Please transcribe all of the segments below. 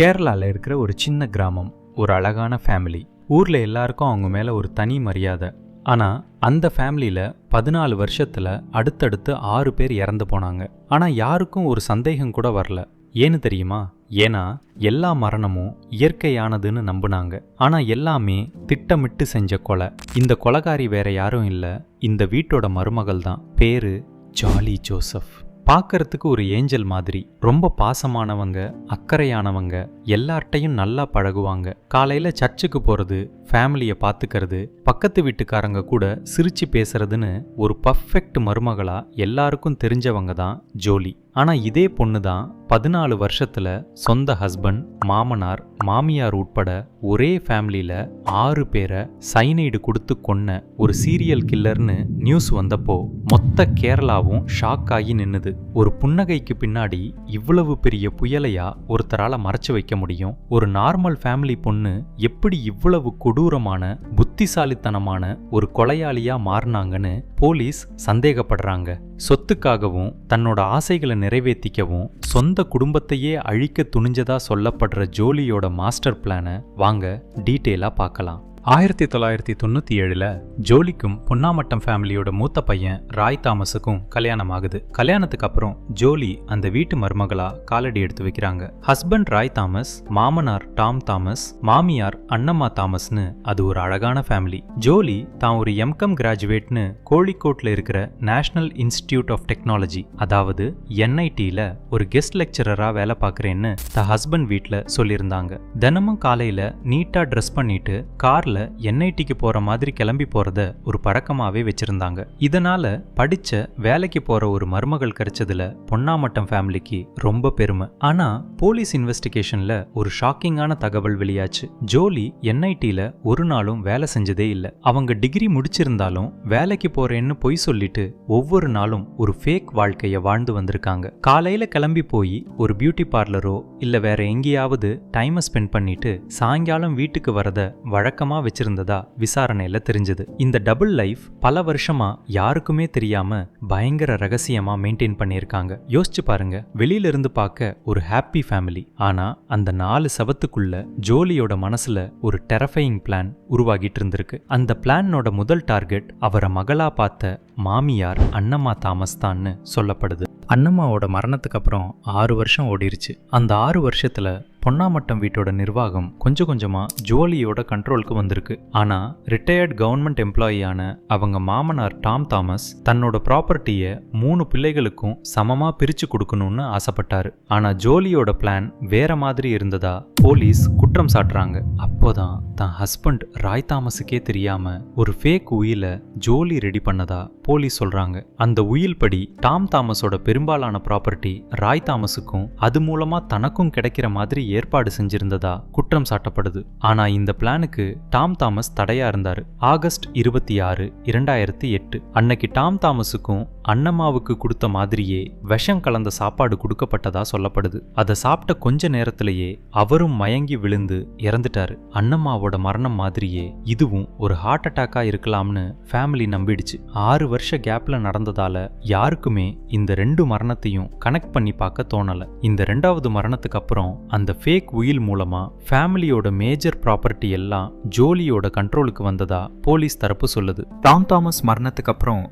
கேரளாவில் இருக்கிற ஒரு சின்ன கிராமம், ஒரு அழகான ஃபேமிலி. ஊரில் எல்லாருக்கும் அவங்க மேலே ஒரு தனி மரியாதை. ஆனால் அந்த ஃபேமிலியில் 14 வருஷத்தில் அடுத்தடுத்து 6 பேர் இறந்து போனாங்க. ஆனால் யாருக்கும் ஒரு சந்தேகம் கூட வரல. ஏன்னு தெரியுமா? ஏன்னா எல்லா மரணமும் இயற்கையானதுன்னு நம்பினாங்க. ஆனால் எல்லாமே திட்டமிட்டு செஞ்ச கொலை. இந்த கொலைகாரி வேற யாரும் இல்லை, இந்த வீட்டோட மருமகள் தான். பேரு ஜாலி ஜோசப். பார்க்கறதுக்கு ஒரு ஏஞ்சல் மாதிரி. ரொம்ப பாசமானவங்க, அக்கறையானவங்க, எல்லார்ட்டையும் நல்லா பழகுவாங்க. காலையில் சர்ச்சுக்கு போகிறது, ஃபேமிலியை பார்த்துக்கிறது, பக்கத்து வீட்டுக்காரங்க கூட சிரிச்சு பேசுறதுன்னு ஒரு பர்ஃபெக்ட் மருமகளா எல்லாருக்கும் தெரிஞ்சவங்க தான் ஜோலி. ஆனால் இதே பொண்ணு தான் 14 வருஷத்துல சொந்த ஹஸ்பண்ட், மாமனார், மாமியார் உட்பட ஒரே ஃபேமிலியில 6 பேரை சைனைடு கொடுத்து கொன்ன ஒரு சீரியல் கில்லர்னு நியூஸ் வந்தப்போ மொத்த கேரளாவும் ஷாக் ஆகி நின்னுது. ஒரு புன்னகைக்கு பின்னாடி இவ்வளவு பெரிய புயலையா ஒருத்தரால மறைச்சு வைக்க முடியும்? ஒரு நார்மல் ஃபேமிலி பொண்ணு எப்படி இவ்வளவு கொடூரமான, புத்திசாலித்தனமான ஒரு கொலையாளியா மாறினாங்கன்னு போலீஸ் சந்தேகப்படுறாங்க. சொத்துக்காகவும் தன்னோட ஆசைகளை நிறைவேற்றிக்கவும் சொந்த குடும்பத்தையே அழிக்க துணிஞ்சதா சொல்லப்படுற ஜோலியோட மாஸ்டர் பிளானை வாங்க டீட்டெயிலா பார்க்கலாம். 1997 ஜோலிக்கும் பொன்னாமட்டம் ஃபேமிலியோட மூத்த பையன் ராய் தாமஸுக்கும் கல்யாணம் ஆகுது. கல்யாணத்துக்கு அப்புறம் ஜோலி அந்த வீட்டு மருமகளா காலடி எடுத்து வைக்கிறாங்க. ஹஸ்பண்ட் ராய் தாமஸ், மாமனார் டாம் தாமஸ், மாமியார் அன்னம்மா தாமஸ்னு அது ஒரு அழகான ஃபேமிலி. ஜோலி தான் ஒரு எம்காம் கிராஜுவேட்னு கோழிக்கோட்ல இருக்கிற நேஷனல் இன்ஸ்டிடியூட் ஆஃப் டெக்னாலஜி, அதாவது NITல ஒரு கெஸ்ட் லெக்சரரா வேலை பார்க்கறேன்னு த ஹஸ்பண்ட் வீட்டில் சொல்லியிருந்தாங்க. தினமும் காலையில நீட்டா ட்ரெஸ் பண்ணிட்டு கார்ல NITக்கு போற மாதிரி கிளம்பி போறத ஒரு பழக்கமாவே வச்சிருந்தாங்க. இதனால படிச்ச வேலைக்கு போற ஒரு மருமகள் கிடைச்சதுல பொன்னாமட்டம் ஃபேமிலிக்கு ரொம்ப பெருமை. ஆனா போலீஸ் இன்வெஸ்டிகேஷன்ல ஒரு ஷாக்கிங்கான தகவல் வெளியாச்சு. ஜோலி NITல ஒரு நாளும் வேலை செஞ்சதே இல்லை. அவங்க டிகிரி முடிச்சிருந்தாலும் வேலைக்கு போறேன்னு பொய் சொல்லிட்டு ஒவ்வொரு நாளும் ஒரு ஃபேக் வாழ்க்கைய வாழ்ந்து வந்திருக்காங்க. காலையில கிளம்பி போய் ஒரு பியூட்டி பார்லரோ இல்ல வேற எங்கேயாவது டைமை ஸ்பெண்ட் பண்ணிட்டு சாயங்காலம் வீட்டுக்கு வரத வழக்கமா வச்சிருந்ததா விசாரணையில தெரிஞ்சது. இந்த டபுள் லைஃப் பல வருஷமா யாருக்குமே தெரியாம பயங்கர ரகசியமா மெயின்டைன் பண்ணியிருக்காங்க. யோசிச்சு பாருங்க, வெளியில இருந்து பார்க்க ஒரு ஹாப்பி ஃபேமிலி. ஆனா அந்த 4 சவத்துக்குள்ள ஜோலியோட மனசுல ஒரு டெரஃபையிங் பிளான் உருவாகிட்டு இருந்திருக்கு. அந்த பிளானோட முதல் டார்கெட் அவரை மகளா பார்த்த மாமியார் அன்னம்மா தாமஸ் தான்னு சொல்லப்படுது. அன்னம்மாவோட மரணத்துக்கு அப்புறம் 6 வருஷம் ஓடிருச்சு. அந்த 6 வருஷத்துல பொன்னாமட்டம் வீட்டோட நிர்வாகம் கொஞ்சம் கொஞ்சமா ஜோலியோட கண்ட்ரோலுக்கு வந்திருக்கு. ஆனா ரிட்டையர்ட் கவர்மெண்ட் எம்ப்ளாயியான அவங்க மாமனார் டாம் தாமஸ் தன்னோட ப்ராப்பர்ட்டியை 3 பிள்ளைகளுக்கும் சமமா பிரிச்சு கொடுக்கணும்னு ஆசைப்பட்டாரு. ஆனா ஜோலியோட பிளான் வேற மாதிரி இருந்ததா போலீஸ் குற்றம் சாட்டுறாங்க. அப்போதான் தன் ஹஸ்பண்ட் ராய் தாமஸுக்கே தெரியாம ஒரு ஃபேக் உயில ஜோலி ரெடி பண்ணதா போலீஸ் சொல்றாங்க. அந்த உயில் படி டாம் தாமஸோட பெரும்பாலான ப்ராப்பர்ட்டி ராய் தாமஸுக்கும் அது மூலமா தனக்கும் கிடைக்கிற மாதிரி ஏற்பாடு செஞ்சிருந்ததா குற்றம் சாட்டப்படுது. ஆனா இந்த பிளானுக்கு டாம் தாமஸ் தடையா இருந்தாரு. ஆகஸ்ட் 26, 2008 அன்னைக்கு டாம் தாமஸுக்கும் அன்னம்மாவுக்கு கொடுத்த மாதிரியே விஷம் கலந்த சாப்பாடு கொடுக்கப்பட்டதா சொல்லப்படுது. அதை சாப்பிட்ட கொஞ்ச நேரத்திலேயே அவரும் மயங்கி விழுந்து இறந்துட்டாரு. அன்னம்மாவோட மரணம் மாதிரியே இதுவும் ஒரு ஹார்ட் அட்டாக்கா இருக்கலாம்னு ஃபேமிலி நம்பிடுச்சு. 6 வருஷ கேப்ல நடந்ததால யாருக்குமே இந்த 2 மரணத்தையும் கனெக்ட் பண்ணி பார்க்க தோணல. இந்த 2வது மரணத்துக்கு அப்புறம் அந்த ஃபேக் உயில் மூலமா ஃபேமிலியோட மேஜர் ப்ராப்பர்ட்டி எல்லாம் ஜோலியோட கண்ட்ரோலுக்கு வந்ததா போலீஸ் தரப்பு சொல்லுது. டாம் தாமஸ் மரணத்துக்கு அப்புறம்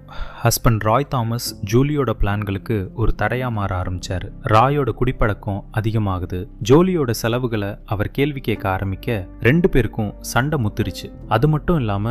ஹஸ்பண்ட் ராய் தாமஸ் ஜோலியோட பிளான்களுக்கு ஒரு தடையா மாற ஆரம்பிச்சாரு. ராயோட குடிப்பழக்கம் அதிகமாகுது. ஜோலியோட செலவுகளை அவர் கேள்வி கேட்க ஆரம்பிக்க 2 பேருக்கும் சண்டை முத்திருச்சு. அது மட்டும் இல்லாம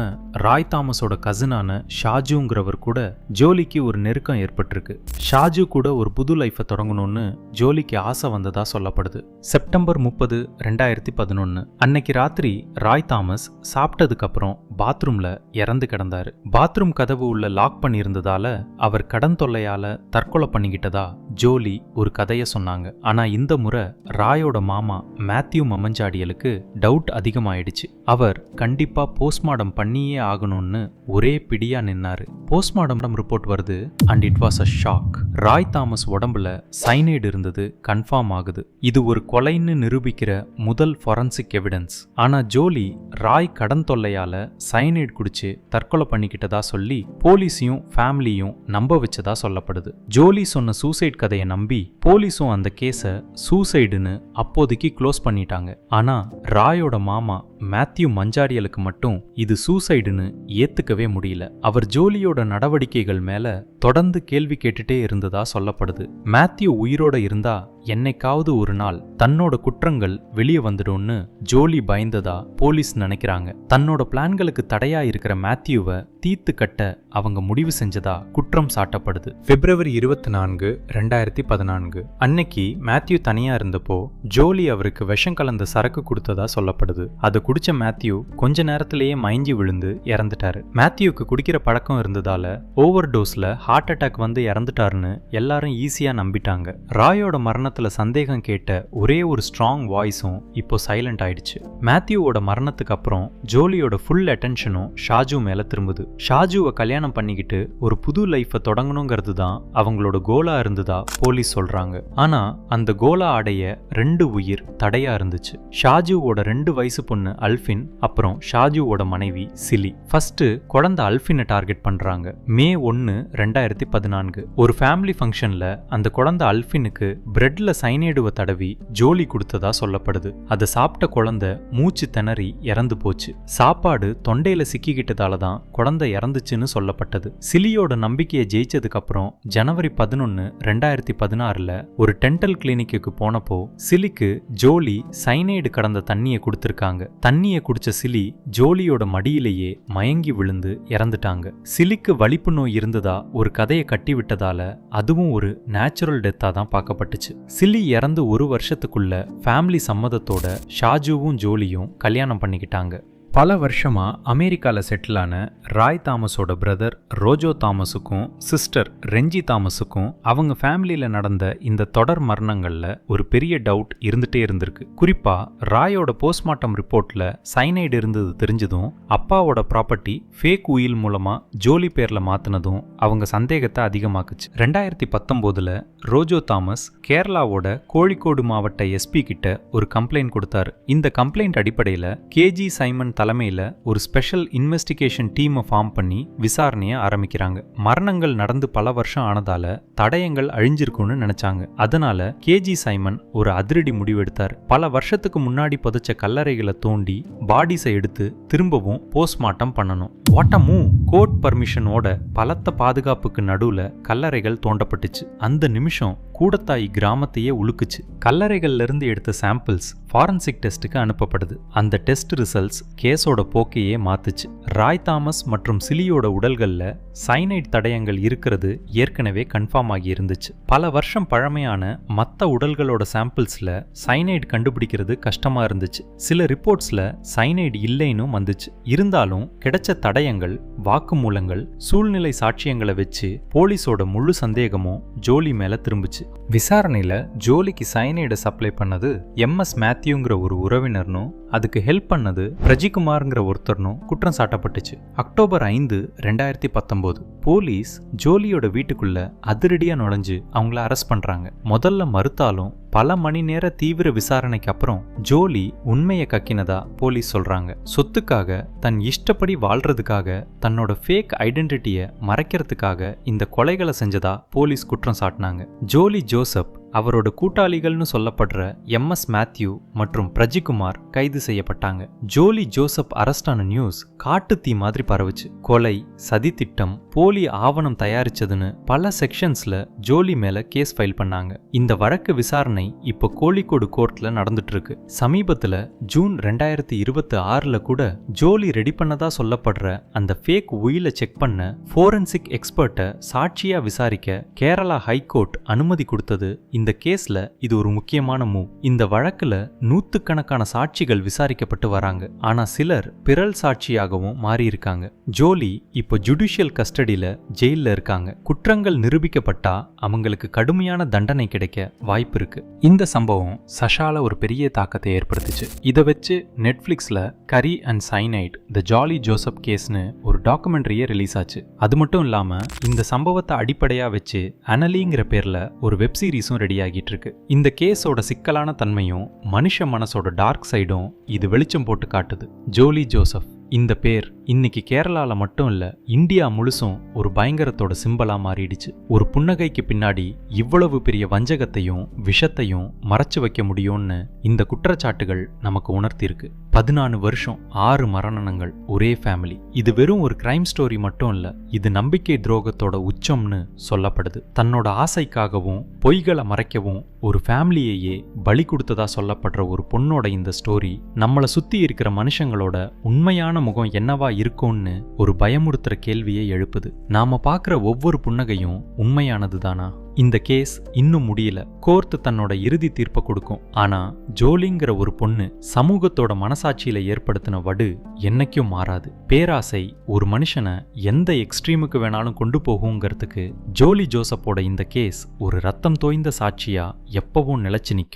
ராய் தாமஸோட கசினான ஷாஜுங்கிறவர் கூட ஜோலிக்கு ஒரு நெருக்கம் ஏற்பட்டிருக்கு. ஷாஜு கூட ஒரு புது லைஃபை தொடங்கணும்னு ஜோலிக்கு ஆசை வந்ததா சொல்லப்படுது. செப்டம்பர் 30, 2011 அன்னைக்கு ராத்திரி ராய் தாமஸ் சாப்பிட்டதுக்கு அப்புறம் பாத்ரூம்ல இறந்து கிடந்தாரு. பாத்ரூம் கதவு உள்ள லாக் பண்ணியிருந்ததால அவர் கடன் தொல்லையால தற்கொலை பண்ணிக்கிட்டதா ஜோலி ஒரு கதைய சொன்னாங்க. ஆனா இந்த முறை ராயோட மாமா மேத்யூ மமஞ்சாடியலுக்கு டவுட் அதிகமாயிடுச்சு. அவர் கண்டிப்பா போஸ்ட்மார்டம் பண்ணியே ஆகணும்னு ஒரே பிடியா நின்னாரு. போஸ்ட்மார்டம் ரிப்போர்ட் வருது and it was a shock. Roy Thomas உடம்புல சைனைடு இருந்தது கன்ஃபார்ம் ஆகுது. இது ஒரு கொலைன்னு நிரூபிக்கிற முதல் ஃபாரன்சிக் எவிடன்ஸ். ஆனா ஜோலி ராய் கடன் தொல்லையால சைனைடு குடிச்சு தற்கொலை பண்ணிக்கிட்டதா சொல்லி போலீஸையும் ஃபேமிலியும் நம்ப நம்ப வச்சதா சொல்லப்படுது. ஜோலி சொன்ன சூசைட் கதையை நம்பி போலீஸும் அந்த கேஸை சூசைடுன்னு அப்போதைக்கு க்ளோஸ் பண்ணிட்டாங்க. ஆனா ராயோட மாமா மேத்யூ மஞ்சாரியலுக்கு மட்டும் இது சூசைடுன்னு ஏத்துக்கவே முடியல. அவர் ஜோலியோட நடவடிக்கைகள் மேல தொடர்ந்து கேள்வி கேட்டுட்டே இருந்ததா சொல்லப்படுது. மேத்யூ உயிரோட இருந்தா என்னைக்காவது ஒரு நாள் தன்னோட குற்றங்கள் வெளியே வந்துடும்னு ஜோலி பயந்ததா போலீஸ் நினைக்கிறாங்க. தன்னோட பிளான்களுக்கு தடையா இருக்கிற மேத்யூவை தீர்த்து கட்ட அவங்க முடிவு செஞ்சதா குற்றம் சாட்டப்படுது. பிப்ரவரி 24, 2014 அன்னைக்கு மேத்யூ தனியா இருந்தப்போ ஜோலி அவருக்கு விஷம் கலந்த சரக்கு கொடுத்ததா சொல்லப்படுது. அதை குடிச்ச மேத்யூ கொஞ்ச நேரத்திலேயே மயங்கி விழுந்து இறந்துட்டாரு. மேத்யூக்கு குடிக்கிற பழக்கம் இருந்ததால ஓவர் டோஸ்ல ஹார்ட் அட்டாக் வந்து இறந்துட்டாருன்னு எல்லாரும் ஈஸியா நம்பிட்டாங்க. ராயோட மரணத்துல சந்தேகம் கேட்ட ஒரே ஒரு ஸ்ட்ராங் வாய்ஸும் இப்போ சைலண்ட் ஆயிடுச்சு. மேத்யூவோட மரணத்துக்கு அப்புறம் ஜோலியோட ஃபுல் அட்டென்ஷனும் ஷாஜு மேல திரும்புது. ஷாஜுவை கல்யாணம் பண்ணிக்கிட்டு ஒரு புது லைஃபை தொடங்கணுங்கிறது தான் அவங்களோட கோலா இருந்ததா போலீஸ் சொல்றாங்க. ஆனா அந்த கோலா அடைய 2 உயிர் தடையா இருந்துச்சு. ஷாஜுவோட 2 வயசு பொண்ணு அல்ஃபின், அப்புறம் ஷாஜுவோட மனைவி சிலி. ஃபர்ஸ்ட் குழந்தை அல்ஃபினை டார்கெட் பண்றாங்க. மே 1, 2014 ஒரு ஃபேமிலி ஃபங்க்ஷன்ல அந்த குழந்தை அல்ஃபினுக்கு பிரெட்ல சைனைடுவை தடவி ஜோலி கொடுத்ததா சொல்லப்படுது. அதை சாப்பிட்ட குழந்தை மூச்சு திணறி இறந்து போச்சு. சாப்பாடு தொண்டையில சிக்கிக்கிட்டதால தான் குழந்தை இறந்துச்சுன்னு சொல்லப்பட்டது. சிலியோட நம்பிக்கையை ஜெயிச்சதுக்கு அப்புறம் ஜனவரி 11, 2016 ஒரு டென்டல் கிளினிக்கு போனப்போ சிலிக்கு ஜோலி சைனைடு கடந்த தண்ணியை கொடுத்திருக்காங்க. தண்ணியை குடிச்ச சிலி ஜோலியோட மடியிலேயே மயங்கி விழுந்து இறந்துட்டாங்க. சிலிக்கு வலிப்பு நோய் இருந்ததா ஒரு கதையை கட்டி விட்டதால அதுவும் ஒரு நேச்சுரல் டெத்தா தான் பார்க்கப்பட்டுச்சு. சிலி இறந்து 1 வருஷத்துக்குள்ள ஃபேமிலி சம்மதத்தோட ஷாஜுவும் ஜோலியும் கல்யாணம் பண்ணிக்கிட்டாங்க. பல வருஷமா அமெரிக்கால செட்டில் ஆன ராய் தாமஸோட பிரதர் ரோஜோ தாமஸுக்கும் சிஸ்டர் ரெஞ்சி தாமஸுக்கும் அவங்க ஃபேமிலியில நடந்த இந்த தொடர் மரணங்கள்ல ஒரு பெரிய டவுட் இருந்துட்டே இருந்திருக்கு. குறிப்பா ராயோட போஸ்ட்மார்ட்டம் ரிப்போர்ட்ல சைனைடு இருந்தது தெரிஞ்சதும் அப்பாவோட ப்ராப்பர்ட்டி ஃபேக் உயில் மூலமா ஜோலி பேர்ல மாத்தினதும் அவங்க சந்தேகத்தை அதிகமாக்குச்சு. 2019 ரோஜோ தாமஸ் கேரளாவோட கோழிக்கோடு மாவட்ட எஸ்பி கிட்ட ஒரு கம்ப்ளைண்ட் கொடுத்தாரு. இந்த கம்ப்ளைண்ட் அடிப்படையில கேஜி சைமன் தலைமையில ஒரு ஸ்பெஷல் இன்வெஸ்டிகேஷன் டீமை ஃபார்ம் பண்ணி விசாரணையை ஆரம்பிக்கிறாங்க. மரணங்கள் நடந்து பல வருஷம் ஆனதால தடயங்கள் அழிஞ்சிருக்கும்னு நினைச்சாங்க. அதனால கேஜி சைமன் ஒரு அதிரடி முடிவெடுத்தார். பல வருஷத்துக்கு முன்னாடி புதைச்ச கல்லறைகளை தோண்டி பாடிஸை எடுத்து திரும்பவும் போஸ்ட்மார்ட்டம் பண்ணணும். வாட்டமூ கோர்ட் பர்மிஷனோட பலத்த பாதுகாப்புக்கு நடுவுல கல்லறைகள் தோண்டப்பட்டுச்சு. அந்த நிமிஷம் கூடத்தாய் கிராமத்தையே உழுக்குச்சு. கல்லறைகள்ல இருந்து எடுத்த சாம்பிள்ஸ் ஃபாரன்சிக் டெஸ்ட்டுக்கு அனுப்பப்படுது. அந்த டெஸ்ட் ரிசல்ட்ஸ் கேஸோட போக்கையே மாத்துச்சு. ராய் தாமஸ் மற்றும் சிலியோட உடல்கள்ல சைனைட் தடயங்கள் இருக்கிறது ஏற்கனவே கன்ஃபார்ம் ஆகி இருந்துச்சு. பல வருஷம் பழமையான மற்ற உடல்களோட சாம்பிள்ஸ்ல சைனைட் கண்டுபிடிக்கிறது கஷ்டமா இருந்துச்சு. சில ரிப்போர்ட்ஸ்ல சைனைட் இல்லைன்னு வந்துச்சு. இருந்தாலும் கிடைச்ச தடயங்கள், வாக்குமூலங்கள், சூழ்நிலை சாட்சியங்களை வச்சு போலீஸோட முழு சந்தேகமும் ஜோலி மேல திரும்பிச்சு. விசாரணையில ஜோலிக்கு சைனைடை சப்ளை பண்ணது MS மேத்யூங்கிற ஒரு உறவினர்னும் அதுக்கு ஹெல்ப் பண்ணது பிரஜிகுமார்ங்கிற ஒருத்தர்னும் குற்றம் சாட்டப்பட்டுச்சு. அக்டோபர் 5, 2019 போலீஸ் ஜோலியோட வீட்டுக்குள்ள அதிரடியா நுழைஞ்சு அவங்கள அரெஸ்ட் பண்றாங்க. முதல்ல மறுத்தாலும் பல மணி நேர தீவிர விசாரணைக்கு அப்புறம் ஜோலி உண்மையை கக்கினதா போலீஸ் சொல்றாங்க. சொத்துக்காக தன் இஷ்டப்படி வாழ்றதுக்காக தன்னோட ஃபேக் ஐடென்டிட்டியை மறைக்கிறதுக்காக இந்த கொலைகளை செஞ்சதா போலீஸ் குற்றம் சாட்டினாங்க. ஜோலி ஜோசப், அவரோட கூட்டாளிகள்னு சொல்லப்படுற MS மேத்யூ மற்றும் பிரஜிகுமார் கைது செய்யப்பட்டாங்க. ஜோலி ஜோசப் அரெஸ்டான நியூஸ் காட்டு தீ மாதிரி பரவுச்சு. கொலை, சதி திட்டம், போலி ஆவணம் தயாரிச்சதுன்னு பல செக்ஷன்ஸ்ல ஜோலி மேல கேஸ் ஃபைல் பண்ணாங்க. இந்த வழக்கு விசாரணை இப்போ கோழிக்கோடு கோர்ட்ல நடந்துட்டு இருக்கு. சமீபத்துல ஜூன் 2026 கூட ஜோலி ரெடி பண்ணதா சொல்லப்படுற அந்த ஃபேக் உயிலை செக் பண்ண ஃபோரன்சிக் எக்ஸ்பர்ட்டை சாட்சியா விசாரிக்க கேரளா ஹைகோர்ட் அனுமதி கொடுத்தது. இந்த கேஸ்ல இது ஒரு முக்கியமான மூவ். இந்த வழக்குல நூத்துக்கணக்கான சாட்சிகள் விசாரிக்கப்பட்டு வராங்க. ஆனா சிலர் பிறல் சாட்சியாகவும் மாறி இருக்காங்க. ஜோலி இப்போ ஜுடிஷியல் கஸ்டடியில ஜெயில்ல இருக்காங்க. குற்றங்கள் நிரூபிக்கப்பட்டா அவங்களுக்கு கடுமையான தண்டனை கிடைக்க வாய்ப்பு இருக்கு. இந்த சம்பவம் சஷால ஒரு பெரிய தாக்கத்தை ஏற்படுத்துச்சு. இதை வச்சு நெட்ஃபிளிக்ஸ்ல curry and cyanide the Jolly Joseph கேஸ்னு ஒரு டாக்குமெண்ட்ரியே ரிலீஸ் ஆச்சு. அது மட்டும் இல்லாம இந்த சம்பவத்தை அடிப்படையா வச்சு அனலிங்கிற பேர்ல ஒரு வெப் சீரிஸும் ரெடி ஆகிட்டு இருக்கு. இந்த கேஸோட சிக்கலான தன்மையும் மனுஷ மனசோட டார்க் சைடும் இது வெளிச்சம் போட்டு காட்டுது. ஜோலி ஜோசப் இந்த பேர் இன்னைக்கு கேரளால மட்டும் இல்ல, இந்தியா முழுசும் ஒரு பயங்கரத்தோட சிம்பலா மாறிடுச்சு. ஒரு புன்னகைக்கு பின்னாடி இவ்வளவு பெரிய வஞ்சகத்தையும் விஷத்தையும் மறைச்சு வைக்க முடியும்னு இந்த குற்றச்சாட்டுகள் நமக்கு உணர்த்திருக்கு. 14 வருஷம் 6 மரணங்கள் ஒரே ஃபேமிலி. இது வெறும் ஒரு கிரைம் ஸ்டோரி மட்டும் இல்ல, இது நம்பிக்கை துரோகத்தோட உச்சம்னு சொல்லப்படுது. தன்னோட ஆசைக்காகவும் பொய்களை மறைக்கவும் ஒரு ஃபேமிலியையே பலி கொடுத்ததா சொல்லப்படுற ஒரு பொண்ணோட இந்த ஸ்டோரி நம்மளை சுத்தி இருக்கிற மனுஷங்களோட உண்மையான முகம் என்னவா இருக்கும்னு ஒரு பயமுறுத்துற கேள்வியை எழுப்புது. நாம பார்க்குற ஒவ்வொரு புன்னகையும் உண்மையானது தானா? இந்த கேஸ் இன்னும் முடியல. கோர்ட் தன்னோட இறுதி தீர்ப்பை கொடுக்கும். ஆனா ஜோலிங்கிற ஒரு பொண்ணு சமூகத்தோட மனசாட்சியில ஏற்படுத்தின வடு என்னைக்கும் மாறாது. பேராசை ஒரு மனுஷனை எந்த எக்ஸ்ட்ரீமுக்கு வேணாலும் கொண்டு போகுங்கிறதுக்கு ஜோலி ஜோசப்போட இந்த கேஸ் ஒரு ரத்தம் தோய்ந்த சாட்சியா எப்பவும் நிலைச்சு நிற்கும்.